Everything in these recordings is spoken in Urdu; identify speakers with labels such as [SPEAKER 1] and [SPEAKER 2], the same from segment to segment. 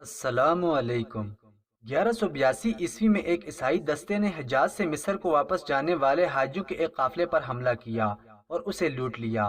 [SPEAKER 1] السلام علیکم۔ 1182 میں ایک عیسائی دستے نے حجاز سے مصر کو واپس جانے والے حاجیوں کے ایک قافلے پر حملہ کیا اور اسے لوٹ لیا۔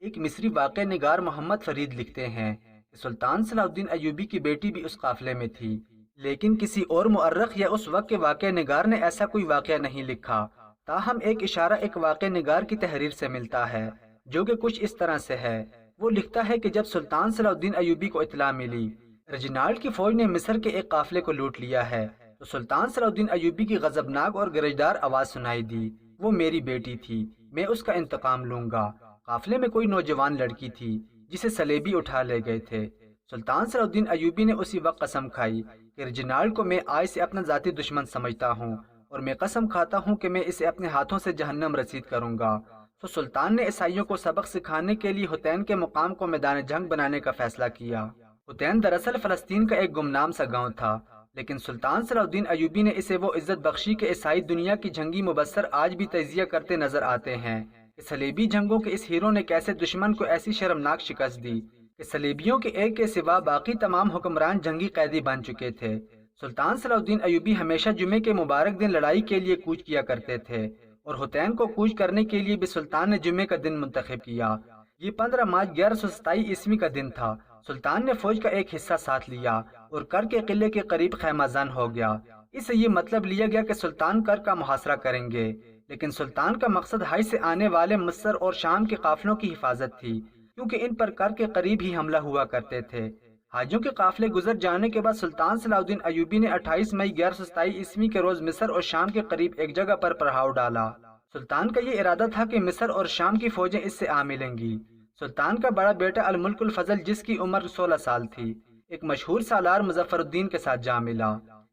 [SPEAKER 1] ایک مصری واقعہ نگار محمد فرید لکھتے ہیں کہ سلطان صلاح الدین ایوبی کی بیٹی بھی اس قافلے میں تھی، لیکن کسی اور مورخ یا اس وقت کے واقعہ نگار نے ایسا کوئی واقعہ نہیں لکھا۔ تاہم ایک اشارہ ایک واقعہ نگار کی تحریر سے ملتا ہے، جو کہ کچھ اس طرح سے ہے۔ وہ لکھتا ہے کہ جب سلطان صلاح الدین ایوبی کو اطلاع ملی رجنالڈ کی فوج نے مصر کے ایک قافلے کو لوٹ لیا ہے، تو سلطان صلاح الدین ایوبی کی غضبناک اور گرجدار آواز سنائی دی، وہ میری بیٹی تھی، میں اس کا انتقام لوں گا۔ قافلے میں کوئی نوجوان لڑکی تھی جسے صلیبی اٹھا لے گئے تھے۔ سلطان صلاح الدین ایوبی نے اسی وقت قسم کھائی کہ رجنالڈ کو میں آج سے اپنا ذاتی دشمن سمجھتا ہوں، اور میں قسم کھاتا ہوں کہ میں اسے اپنے ہاتھوں سے جہنم رسید کروں گا۔ تو سلطان نے عیسائیوں کو سبق سکھانے کے لیے حطین کے مقام کو میدان جنگ بنانے کا فیصلہ کیا۔ حطین دراصل فلسطین کا ایک گمنام سا گاؤں تھا، لیکن سلطان صلاح الدین ایوبی نے اسے وہ عزت بخشی کہ عیسائی دنیا کی جنگی مبصر آج بھی تجزیہ کرتے نظر آتے ہیں کہ صلیبی جنگوں کے اس ہیرو نے کیسے دشمن کو ایسی شرمناک شکست دی کہ صلیبیوں کے ایک کے سوا باقی تمام حکمران جنگی قیدی بن چکے تھے۔ سلطان صلاح الدین ایوبی ہمیشہ جمعے کے مبارک دن لڑائی کے لیے کوچ کیا کرتے تھے، اور حطین کو کوچ کرنے کے لیے بھی سلطان نے جمعے کا دن منتخب کیا۔ یہ 15 مارچ 1127 کا دن تھا۔ سلطان نے فوج کا ایک حصہ ساتھ لیا اور کر کے قلعے کے قریب خیمہ زن ہو گیا۔ اس سے یہ مطلب لیا گیا کہ سلطان کر کا محاصرہ کریں گے، لیکن سلطان کا مقصد حج سے آنے والے مصر اور شام کے قافلوں کی حفاظت تھی، کیونکہ ان پر کر کے قریب ہی حملہ ہوا کرتے تھے۔ حاجیوں کے قافلے گزر جانے کے بعد سلطان صلاح الدین ایوبی نے 28 مئی 1127 کے روز مصر اور شام کے قریب ایک جگہ پر پڑاؤ ڈالا۔ سلطان کا یہ ارادہ تھا کہ مصر اور شام کی فوجیں اس سے آ ملیں گی۔ سلطان کا بڑا بیٹا الملک الفضل، جس کی عمر 16 سال تھی، ایک مشہور سالار مظفر الدین کے ساتھ جا ملا۔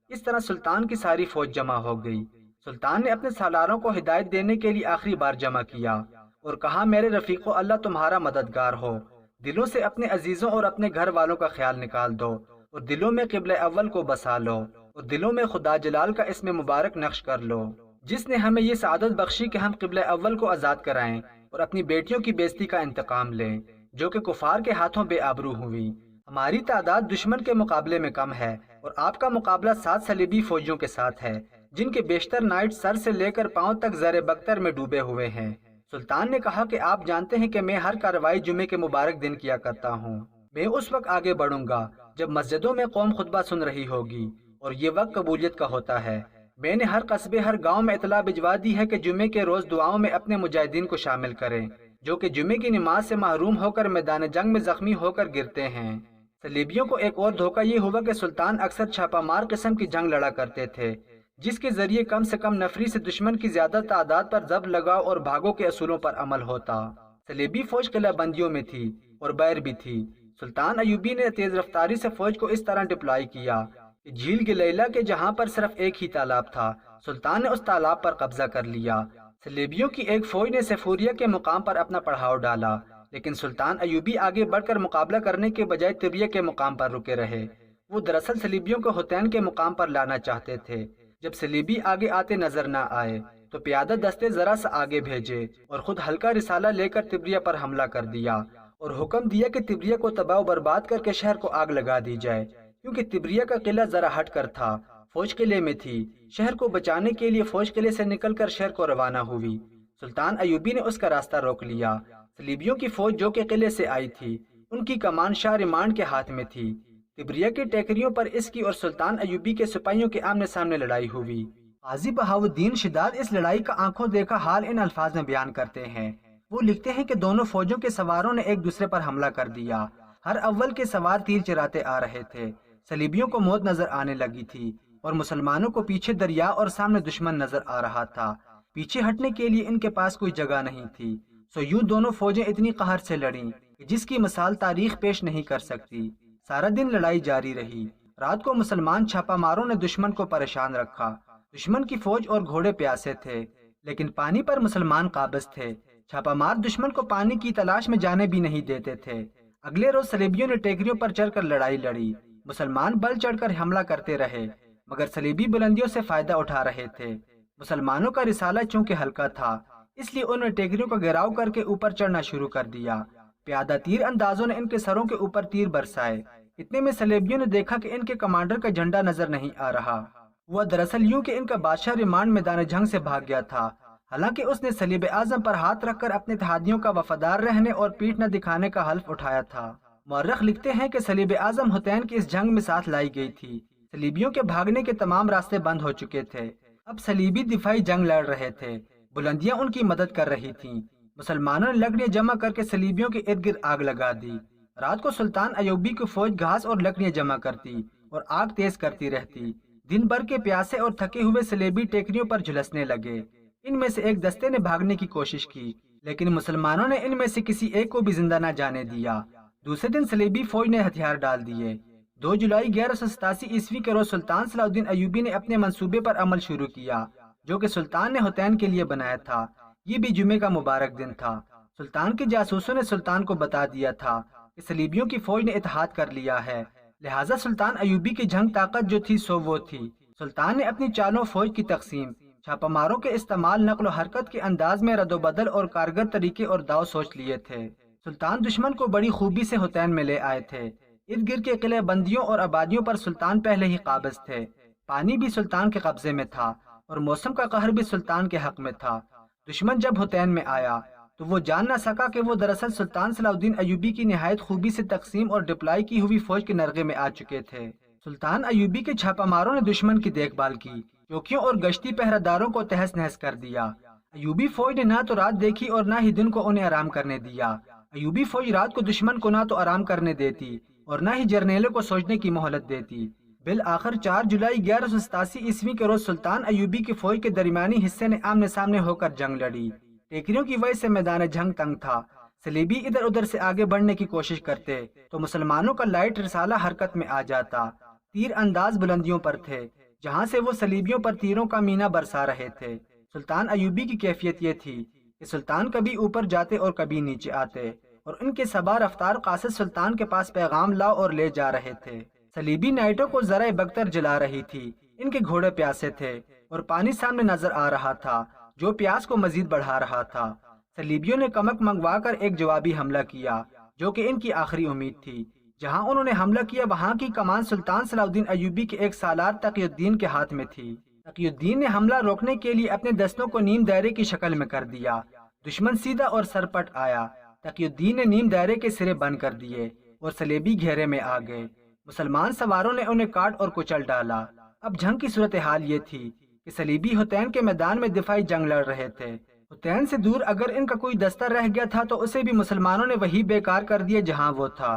[SPEAKER 1] اس طرح سلطان کی ساری فوج جمع ہو گئی۔ سلطان نے اپنے سالاروں کو ہدایت دینے کے لیے آخری بار جمع کیا اور کہا، میرے رفیقو، اللہ تمہارا مددگار ہو۔ دلوں سے اپنے عزیزوں اور اپنے گھر والوں کا خیال نکال دو، اور دلوں میں قبلہ اول کو بسا لو، اور دلوں میں خدا جلال کا اسم مبارک نقش کر لو، جس نے ہمیں یہ سعادت بخشی کہ ہم قبلہ اول کو آزاد کرائیں اور اپنی بیٹیوں کی بےزتی کا انتقام لیں، جو کہ کفار کے ہاتھوں بے آبرو ہوئی۔ ہماری تعداد دشمن کے مقابلے میں کم ہے، اور آپ کا مقابلہ 7 صلیبی فوجیوں کے ساتھ ہے، جن کے بیشتر نائٹ سر سے لے کر پاؤں تک زر بختر میں ڈوبے ہوئے ہیں۔ سلطان نے کہا کہ آپ جانتے ہیں کہ میں ہر کارروائی جمعے کے مبارک دن کیا کرتا ہوں۔ میں اس وقت آگے بڑھوں گا جب مسجدوں میں قوم خطبہ سن رہی ہوگی، اور یہ وقت قبولیت کا ہوتا ہے۔ میں نے ہر قصبے، ہر گاؤں میں اطلاع بھجوا دی ہے کہ جمعے کے روز دعاؤں میں اپنے مجاہدین کو شامل کریں، جو کہ جمعے کی نماز سے محروم ہو کر میدان جنگ میں زخمی ہو کر گرتے ہیں۔ صلیبیوں کو ایک اور دھوکہ یہ ہوا کہ سلطان اکثر چھاپہ مار قسم کی جنگ لڑا کرتے تھے، جس کے ذریعے کم سے کم نفری سے دشمن کی زیادہ تعداد پر ضرب لگاؤ اور بھاگو کے اصولوں پر عمل ہوتا۔ صلیبی فوج قلعہ بندیوں میں تھی اور باہر بھی تھی۔ سلطان ایوبی نے تیز رفتاری سے فوج کو اس طرح ڈپلائی کیا کہ جھیل گلیلہ کے جہاں پر صرف ایک ہی تالاب تھا، سلطان نے اس تالاب پر قبضہ کر لیا۔ صلیبیوں کی ایک فوج نے سیفوریا کے مقام پر اپنا پڑاؤ ڈالا، لیکن سلطان ایوبی آگے بڑھ کر مقابلہ کرنے کے بجائے طبریہ کے مقام پر رکے رہے۔ وہ دراصل صلیبیوں کو حطین کے مقام پر لانا چاہتے تھے۔ جب صلیبی آگے آتے نظر نہ آئے تو پیادہ دستے ذرا سا آگے بھیجے اور خود ہلکا رسالہ لے کر طبریہ پر حملہ کر دیا، اور حکم دیا کہ طبریہ کو تباہ و برباد کر کے شہر کو آگ لگا دی جائے۔ کیونکہ طبریہ کا قلعہ ذرا ہٹ کر تھا، فوج قلعے میں تھی۔ شہر کو بچانے کے لیے فوج قلعے سے نکل کر شہر کو روانہ ہوئی۔ سلطان ایوبی نے اس کا راستہ روک لیا۔ صلیبیوں کی فوج جو کہ قلعے سے آئی تھی، ان کی کمان شاہ ریمانڈ کے ہاتھ میں تھی۔ طبریہ کی ٹیکریوں پر اس کی اور سلطان ایوبی کے سپاہیوں کے آمنے سامنے لڑائی ہوئی۔ قاضی بہاؤالدین شداد اس لڑائی کا آنکھوں دیکھا حال ان الفاظ میں بیان کرتے ہیں۔ وہ لکھتے ہیں کہ دونوں فوجوں کے سواروں نے ایک دوسرے پر حملہ کر دیا۔ ہر اول کے سوار تیر چراتے آ رہے تھے۔ صلیبیوں کو موت نظر آنے لگی تھی، اور مسلمانوں کو پیچھے دریا اور سامنے دشمن نظر آ رہا تھا۔ پیچھے ہٹنے کے لیے ان کے پاس کوئی جگہ نہیں تھی، سو یوں دونوں فوجیں اتنی قہر سے لڑیں کہ جس کی مثال تاریخ پیش نہیں کر سکتی۔ سارا دن لڑائی جاری رہی۔ رات کو مسلمان چھاپہ ماروں نے دشمن کو پریشان رکھا۔ دشمن کی فوج اور گھوڑے پیاسے تھے، لیکن پانی پر مسلمان قابض تھے۔ چھاپہ مار دشمن کو پانی کی تلاش میں جانے بھی نہیں دیتے تھے۔ اگلے روز صلیبیوں نے ٹیکریوں پر چڑھ کر لڑائی لڑی۔ مسلمان بل چڑھ کر حملہ کرتے رہے، مگر صلیبی بلندیوں سے فائدہ اٹھا رہے تھے۔ مسلمانوں کا رسالہ چونکہ ہلکا تھا، اس لیے انہوں نے ٹیکریوں کا گھیراؤ کر کے اوپر چڑھنا شروع کر دیا۔ پیادہ تیر اندازوں نے ان کے سروں کے اوپر تیر برسائے۔ اتنے میں صلیبیوں نے دیکھا کہ ان کے کمانڈر کا جھنڈا نظر نہیں آ رہا۔ ہوا دراصل یوں کہ ان کا بادشاہ ریمانڈ میدان جنگ سے بھاگ گیا تھا، حالانکہ اس نے صلیب اعظم پر ہاتھ رکھ کر اپنے اتحادیوں کا وفادار رہنے اور پیٹھ نہ دکھانے کا حلف اٹھایا تھا۔ مورخ لکھتے ہیں کہ صلیب اعظم حطین کی اس جنگ میں ساتھ لائی گئی تھی۔ صلیبیوں کے بھاگنے کے تمام راستے بند ہو چکے تھے، اب صلیبی دفاعی جنگ لڑ رہے تھے، بلندیاں ان کی مدد کر رہی تھیں۔ مسلمانوں نے لکڑیاں جمع کر کے صلیبیوں کے ارد گرد آگ لگا دی۔ رات کو سلطان ایوبی کی فوج گھاس اور لکڑیاں جمع کرتی اور آگ تیز کرتی رہتی۔ دن بھر کے پیاسے اور تھکے ہوئے صلیبی ٹیکریوں پر جھلسنے لگے۔ ان میں سے ایک دستے نے بھاگنے کی کوشش کی، لیکن مسلمانوں نے ان میں سے کسی ایک کو بھی زندہ نہ جانے دیا۔ دوسرے دن صلیبی فوج نے ہتھیار ڈال دیے۔ 2 جولائی 1187 عیسوی کے روز سلطان صلاح الدین ایوبی نے اپنے منصوبے پر عمل شروع کیا، جو کہ سلطان نے حطین کے لیے بنایا تھا۔ یہ بھی جمعے کا مبارک دن تھا۔ سلطان کے جاسوسوں نے سلطان کو بتا دیا تھا کہ صلیبیوں کی فوج نے اتحاد کر لیا ہے، لہٰذا سلطان ایوبی کی جنگ طاقت جو تھی سو وہ تھی۔ سلطان نے اپنی چالوں، فوج کی تقسیم، چھاپہ ماروں کے استعمال، نقل و حرکت کے انداز میں رد و بدل اور کارگر طریقے اور داؤ سوچ لیے تھے۔ سلطان دشمن کو بڑی خوبی سے حطین میں لے آئے تھے۔ ارد گرد کے قلعہ بندیوں اور آبادیوں پر سلطان پہلے ہی قابض تھے۔ پانی بھی سلطان کے قبضے میں تھا اور موسم کا قہر بھی سلطان کے حق میں تھا۔ دشمن جب حطین میں آیا تو وہ جان نہ سکا کہ وہ دراصل سلطان صلاح الدین ایوبی کی نہایت خوبی سے تقسیم اور ڈپلائی کی ہوئی فوج کے نرغے میں آ چکے تھے۔ سلطان ایوبی کے چھاپہ ماروں نے دشمن کی دیکھ بھال کی، چوکیوں اور گشتی پہرہ داروں کو تہس نہس کر دیا۔ ایوبی فوج نے نہ تو رات دیکھی اور نہ ہی دن کو انہیں آرام کرنے دیا۔ ایوبی فوج رات کو دشمن کو نہ تو آرام کرنے دیتی اور نہ ہی جرنیلوں کو سوچنے کی مہلت دیتی۔ بالآخر 4 جولائی 1187 عیسوی کے روز سلطان ایوبی کی فوج کے درمیانی حصے نے آمنے سامنے ہو کر جنگ لڑی۔ ٹیکریوں کی وجہ سے میدان جنگ تنگ تھا۔ صلیبی ادھر ادھر سے آگے بڑھنے کی کوشش کرتے تو مسلمانوں کا لائٹ رسالہ حرکت میں آ جاتا۔ تیر انداز بلندیوں پر تھے، جہاں سے وہ صلیبیوں پر تیروں کا مینہ برسا رہے تھے۔ سلطان ایوبی کی کیفیت یہ تھی کہ سلطان کبھی اوپر جاتے اور کبھی نیچے آتے، اور ان کے سبا رفتار قاصد سلطان کے پاس پیغام لاؤ اور لے جا رہے تھے۔ صلیبی نائٹوں کو ذرائع بختر جلا رہی تھی۔ ان کے گھوڑے پیاسے تھے اور پانی سامنے نظر آ رہا تھا، جو پیاس کو مزید بڑھا رہا تھا۔ صلیبیوں نے کمک منگوا کر ایک جوابی حملہ کیا، جو کہ ان کی آخری امید تھی۔ جہاں انہوں نے حملہ کیا وہاں کی کمان سلطان صلاح الدین ایوبی کے ایک سالار تقی الدین کے ہاتھ میں تھی۔ تقی الدین نے حملہ روکنے کے لیے اپنے دستوں کو نیم دائرے کی شکل میں کر دیا۔ دشمن سیدھا اور سرپٹ آیا۔ تقی الدین نے نیم دائرے کے سرے بند کر دیے اور صلیبی گھیرے میں آ گئے۔ مسلمان سواروں نے انہیں کاٹ اور کچل ڈالا۔ اب جنگ کی صورتحال یہ تھی کہ صلیبی حطین کے میدان میں دفاعی جنگ لڑ رہے تھے۔ حطین سے دور اگر ان کا کوئی دستہ رہ گیا تھا تو اسے بھی مسلمانوں نے وہی بیکار کر دیا جہاں وہ تھا،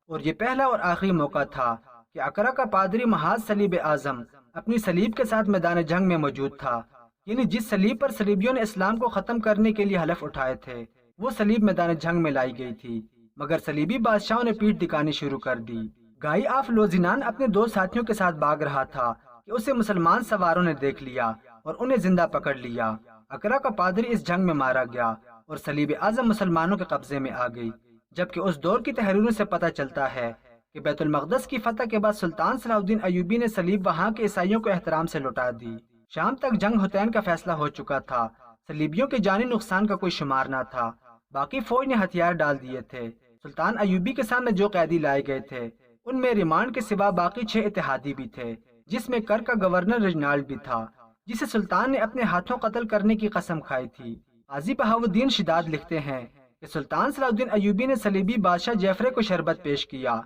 [SPEAKER 1] اور یہ پہلا اور آخری موقع تھا کہ اقرا کا پادری محاذ صلیب اعظم اپنی صلیب کے ساتھ میدان جنگ میں موجود تھا، یعنی جس صلیب پر صلیبیوں نے اسلام کو ختم کرنے کے لیے حلف اٹھائے تھے وہ صلیب میدان جنگ میں لائی گئی تھی، مگر صلیبی بادشاہوں نے پیٹھ دکھانی شروع کر دی۔ گائی آف لوزینان اپنے 2 ساتھیوں کے ساتھ بھاگ رہا تھا کہ اسے مسلمان سواروں نے دیکھ لیا اور انہیں زندہ پکڑ لیا۔ اقرا کا پادری اس جنگ میں مارا گیا اور صلیب اعظم مسلمانوں کے قبضے میں آ گئی، جبکہ اس دور کی تحریروں سے پتہ چلتا ہے کہ بیت المقدس کی فتح کے بعد سلطان صلاح الدین ایوبی نے صلیب وہاں کے عیسائیوں کو احترام سے لوٹا دی۔ شام تک جنگ حطین کا فیصلہ ہو چکا تھا۔ صلیبیوں کے جانی نقصان کا کوئی شمار نہ تھا۔ باقی فوج نے ہتھیار ڈال دیے تھے۔ سلطان ایوبی کے سامنے جو قیدی لائے گئے تھے ان میں ریمانڈ کے سوا باقی 6 اتحادی بھی تھے، جس میں کر کا گورنر رجنالڈ بھی تھا، جسے سلطان نے اپنے ہاتھوں قتل کرنے کی قسم کھائی تھی۔ قاضی بہاؤالدین شداد لکھتے ہیں کہ سلطان صلاح الدین ایوبی نے صلیبی بادشاہ جیفرے کو شربت پیش کیا۔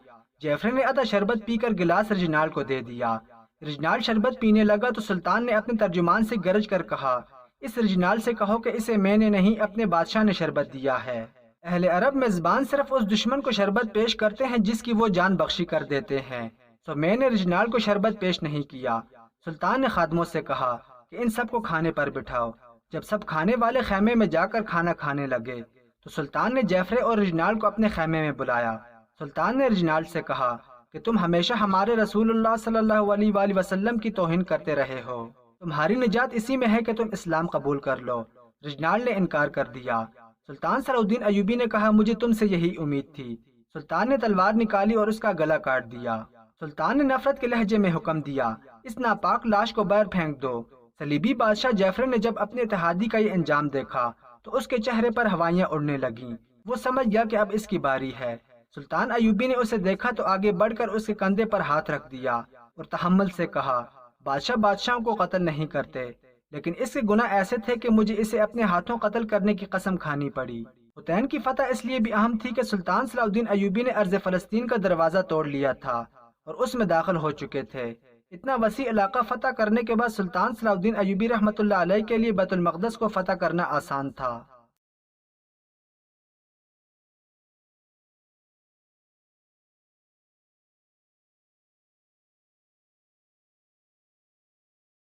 [SPEAKER 1] جیفرے نے آدھا شربت پی کر گلاس رجنالڈ کو دے دیا۔ رجنالڈ شربت پینے لگا تو سلطان نے اپنے ترجمان سے گرج کر کہا، اس رجنالڈ سے کہو کہ اسے میں نے نہیں اپنے بادشاہ نے شربت دیا ہے۔ اہل عرب میزبان صرف اس دشمن کو شربت پیش کرتے ہیں جس کی وہ جان بخشی کر دیتے ہیں، سو میں نے رجنالڈ کو شربت پیش نہیں کیا۔ سلطان نے خادموں سے کہا کہ ان سب کو کھانے پر بٹھاؤ۔ جب سب کھانے والے خیمے میں جا کر کھانا کھانے لگے تو سلطان نے جیفرے اور رجنالڈ کو اپنے خیمے میں بلایا۔ سلطان نے رجنالڈ سے کہا کہ تم ہمیشہ ہمارے رسول اللہ صلی اللہ علیہ وآلہ وسلم کی توہین کرتے رہے ہو، تمہاری نجات اسی میں ہے کہ تم اسلام قبول کر لو۔ رجنالڈ نے انکار کر دیا۔ سلطان صلاح الدین ایوبی نے کہا، مجھے تم سے یہی امید تھی۔ سلطان نے تلوار نکالی اور اس کا گلا کاٹ دیا۔ سلطان نے نفرت کے لہجے میں حکم دیا، اس ناپاک لاش کو باہر پھینک دو۔ صلیبی بادشاہ جیفرے نے جب اپنے اتحادی کا یہ انجام دیکھا تو اس کے چہرے پر ہوائیاں اڑنے لگیں۔ وہ سمجھ گیا کہ اب اس کی باری ہے۔ سلطان ایوبی نے اسے دیکھا تو آگے بڑھ کر اس کے کندھے پر ہاتھ رکھ دیا اور تحمل سے کہا، بادشاہ بادشاہوں کو قتل نہیں کرتے، لیکن اس کے گناہ ایسے تھے کہ مجھے اسے اپنے ہاتھوں قتل کرنے کی قسم کھانی پڑی۔ حطین کی فتح اس لیے بھی اہم تھی کہ سلطان صلاح الدین ایوبی نے ارض فلسطین کا دروازہ توڑ لیا تھا اور اس میں داخل ہو چکے تھے۔ اتنا وسیع علاقہ فتح کرنے کے بعد سلطان صلاح الدین ایوبی رحمۃ اللہ علیہ کے لیے بیت المقدس کو فتح کرنا آسان تھا۔